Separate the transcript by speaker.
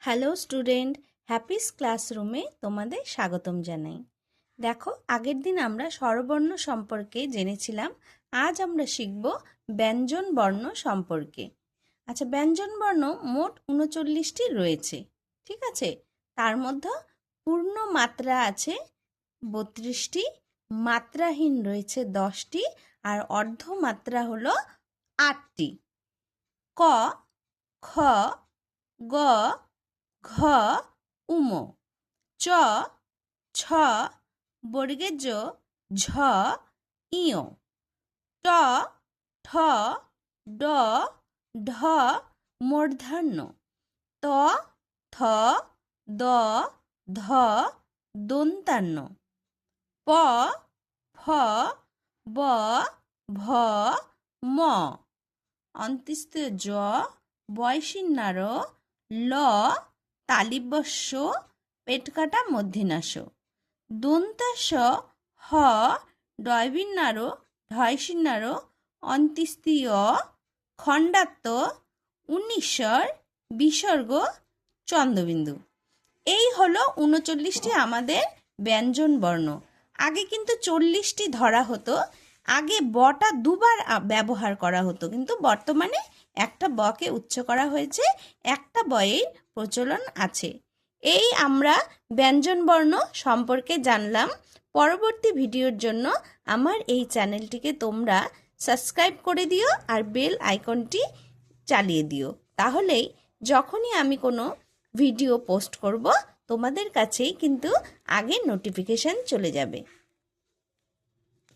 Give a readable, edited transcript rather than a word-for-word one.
Speaker 1: Hello student, Happy's ক্লাসরুমে তোমাদের স্বাগতম জানাই। দেখো, আগের দিন আমরা স্বরবর্ণ সম্পর্কে জেনেছিলাম। আজ আমরা শিখব ব্যঞ্জন বর্ণ সম্পর্কে। আচ্ছা, ব্যঞ্জন বর্ণ মোট ৩৯টি রয়েছে, ঠিক আছে? তার মধ্যে পূর্ণ মাত্রা আছে ৩২টি, মাত্রাহীন রয়েছে 10টি, আর অর্ধমাত্রা হলো 8টি। ক, খ, গ, ঘ, উম, চ, ছ, বর্গের জ, ঝ, ইয়, ট, ঠ, ড, ঢ, মূর্ধন্য, ত, থ, দ, ধ, দন্তান্ন, প, ফ, ব, ভ, ম, অন্ত্যেষ্টিয় জ, বয়সিন্নার, ল, তালিবস্য, পেটকাটা মূর্ধন্যাস, দন্তাস, হ, ডয়বিন্নার, ঢয়সিন্নার, অন্ত্যেষ্টিয়, খণ্ডাত্ম, উন্নিস্বর, বিসর্গ, চন্দ্রবিন্দু। এই হলো ৩৯টি আমাদের ব্যঞ্জন বর্ণ। আগে কিন্তু 40টি ধরা হতো। আগে বটা দুবার ব্যবহার করা হতো, কিন্তু বর্তমানে একটা বকে উচ্চ করা হয়েছে, একটা বয়ের প্রচলন আছে। এই আমরা ব্যঞ্জন বর্ণ সম্পর্কে জানলাম। পরবর্তী ভিডিওর জন্য আমার এই চ্যানেলটিকে তোমরা সাবস্ক্রাইব করে দিও আর বেল আইকনটি চালিয়ে দিও। তাহলেই যখনই আমি কোনো ভিডিও পোস্ট করব, তোমাদের কাছেই কিন্তু আগে নোটিফিকেশান চলে যাবে।